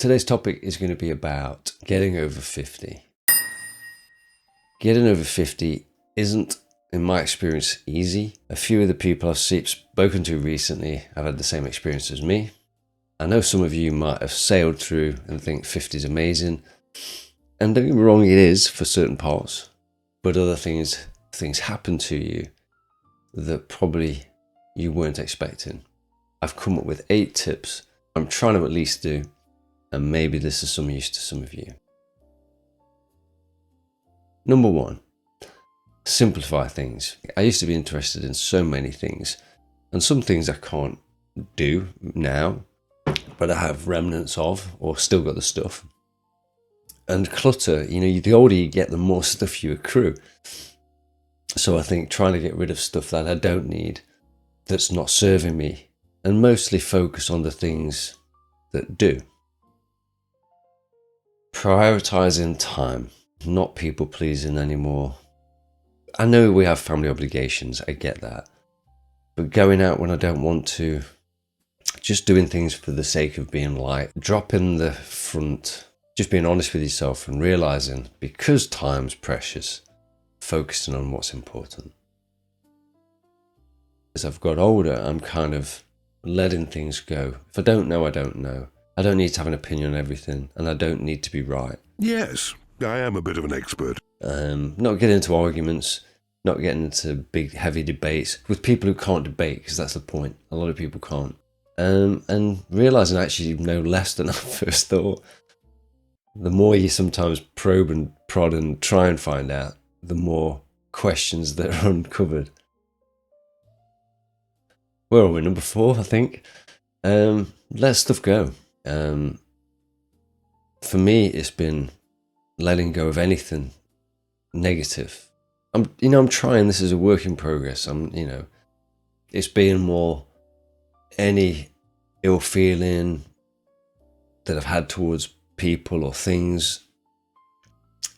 Today's topic is going to be about getting over 50. Getting over 50 isn't, in my experience, easy. A few of the people I've spoken to recently have had the same experience as me. I know some of you might have sailed through and think 50 is amazing. And don't get me wrong, it is for certain parts. But other things happen to you that probably you weren't expecting. I've come up with 8 tips I'm trying to at least do, and maybe this is some use to some of you. Number 1, simplify things. I used to be interested in so many things, and some things I can't do now, but I have remnants of, or still got the stuff. And clutter, the older you get, the more stuff you accrue. So I think trying to get rid of stuff that I don't need, that's not serving me, and mostly focus on the things that do. Prioritizing time, not people pleasing anymore. I know we have family obligations, I get that. But going out when I don't want to, just doing things for the sake of being light, dropping the front, just being honest with yourself and realizing, because time's precious, focusing on what's important. As I've got older, I'm kind of letting things go. If I don't know, I don't know. I don't need to have an opinion on everything, and I don't need to be right. Yes, I am a bit of an expert. Not getting into arguments, not getting into big, heavy debates with people who can't debate, because that's the point. A lot of people can't. And realising I actually know less than I first thought. The more you sometimes probe and prod and try and find out, the more questions that are uncovered. Where are we? Number 4, I think. Let stuff go. For me, it's been letting go of anything negative. I'm trying. This is a work in progress. It's being more any ill feeling that I've had towards people or things.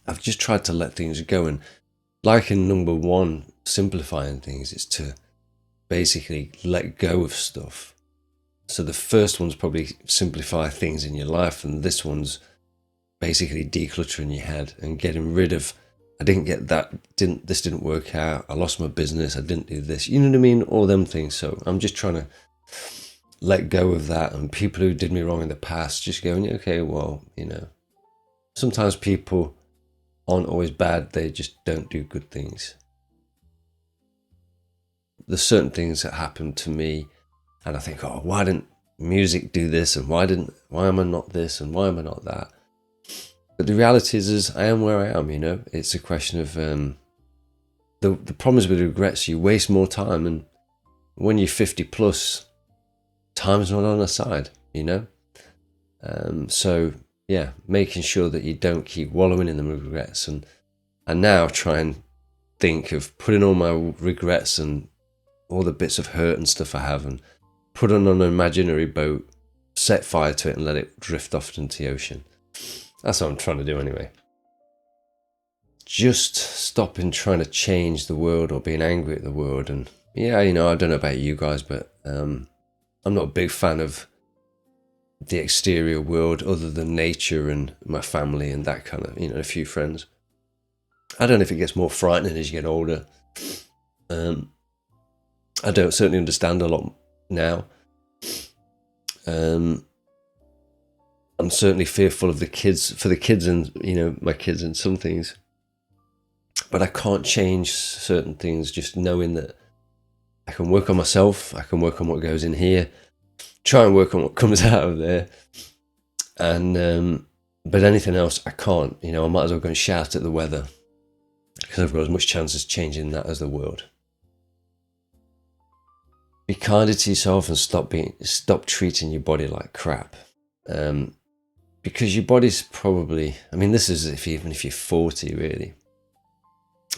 I've just tried to let things go, and like in number 1, simplifying things, is to basically let go of stuff. So the first one's probably simplify things in your life, and this one's basically decluttering your head and getting rid of, I didn't get that, this didn't work out, I lost my business, I didn't do this, you know what I mean? All them things. So I'm just trying to let go of that, and people who did me wrong in the past, just going, okay, well, sometimes people aren't always bad, they just don't do good things. There's certain things that happen to me, and I think, oh, why didn't music do this, and why am I not this, and why am I not that? But the reality is I am where I am, It's a question of, the problem is with regrets, you waste more time, and when you're 50 plus, time's not on our side, So, yeah, making sure that you don't keep wallowing in the regrets, and now try and think of putting all my regrets and all the bits of hurt and stuff I have, and put it on an imaginary boat, set fire to it, and let it drift off into the ocean. That's what I'm trying to do anyway. Just stopping trying to change the world or being angry at the world. And yeah, I don't know about you guys, but I'm not a big fan of the exterior world other than nature and my family and that kind of, a few friends. I don't know if it gets more frightening as you get older. I don't certainly understand a lot now. I'm certainly fearful of the kids and, my kids and some things. But I can't change certain things, just knowing that I can work on myself, I can work on what goes in here, try and work on what comes out of there. And, but anything else, I can't. I might as well go and shout at the weather, because I've got as much chance of changing that as the world. Be kinder to yourself and stop treating your body like crap. Because your body's probably, this is even if you're 40 really.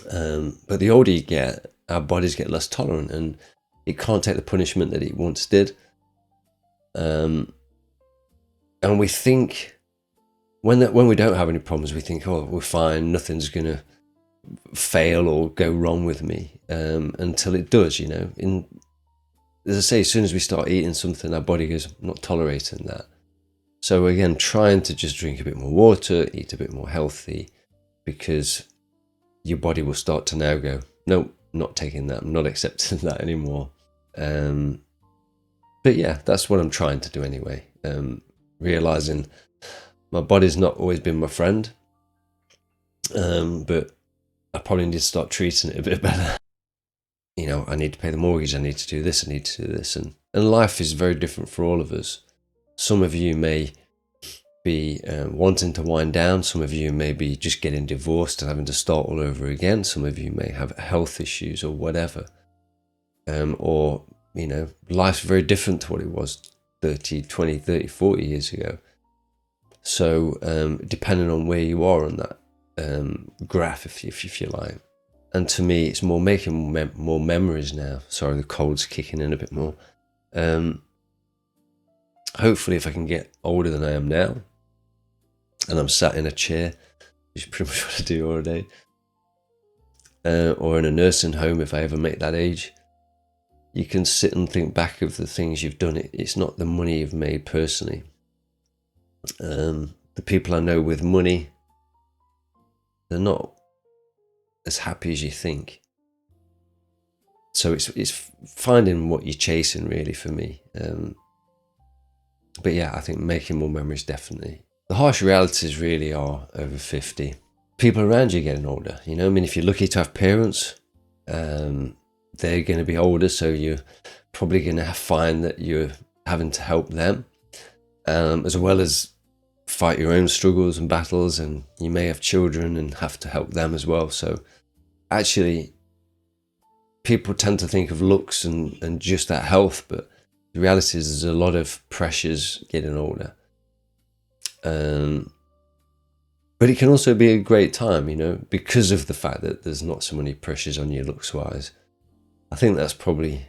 But the older you get, our bodies get less tolerant, and it can't take the punishment that it once did. And we think, when we don't have any problems, we think, oh, we're fine, nothing's going to fail or go wrong with me, until it does, As I say, as soon as we start eating something, our body goes, I'm not tolerating that. So again, trying to just drink a bit more water, eat a bit more healthy, because your body will start to now go, no, not taking that, I'm not accepting that anymore. But yeah, that's what I'm trying to do anyway. Realizing my body's not always been my friend, but I probably need to start treating it a bit better. You know, I need to pay the mortgage, I need to do this, I need to do this. And life is very different for all of us. Some of you may be wanting to wind down. Some of you may be just getting divorced and having to start all over again. Some of you may have health issues or whatever. Or, you know, life's very different to what it was 30, 20, 30, 40 years ago. So depending on where you are on that graph, if you like. And to me, it's more making more memories now. Sorry, the cold's kicking in a bit more. Hopefully, if I can get older than I am now, and I'm sat in a chair, which is pretty much what I do all day, or in a nursing home if I ever make that age, you can sit and think back of the things you've done. It's not the money you've made personally. The people I know with money, they're not as happy as you think. So it's finding what you're chasing, really, for me. But yeah, I think making more memories, definitely. The harsh realities really are over 50. People around you are getting older. You know, I mean, if you're lucky to have parents, they're going to be older, so you're probably going to find that you're having to help them, as well as fight your own struggles and battles, and you may have children and have to help them as well. So actually, people tend to think of looks and just that health, but the reality is there's a lot of pressures getting older. But it can also be a great time, you know, because of the fact that there's not so many pressures on you looks wise. I think that's probably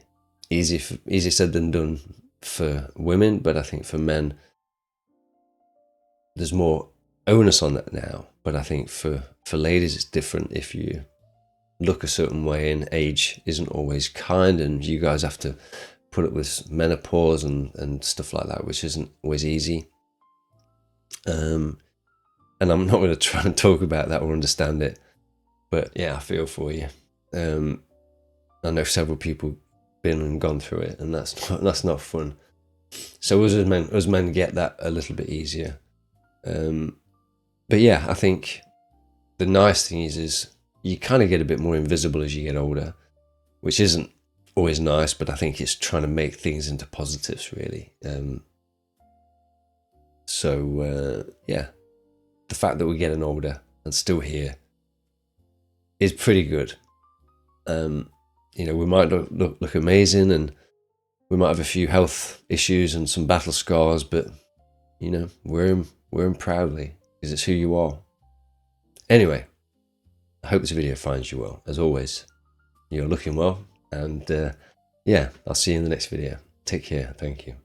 easy said than done for women, but I think for men, there's more onus on that now. But I think for ladies, it's different. If you look a certain way and age isn't always kind, and you guys have to put up with menopause and stuff like that, which isn't always easy. And I'm not going to try and talk about that or understand it, but yeah, I feel for you. I know several people been and gone through it, and that's not fun. So us men get that a little bit easier. But yeah, I think the nice thing is you kind of get a bit more invisible as you get older, which isn't always nice, but I think it's trying to make things into positives, really. Yeah, the fact that we're getting older and still here is pretty good. You know, we might look amazing, and we might have a few health issues and some battle scars, but you know, we're in proudly, because it's who you are. Anyway, I hope this video finds you well. As always, you're looking well, and yeah, I'll see you in the next video. Take care. Thank you.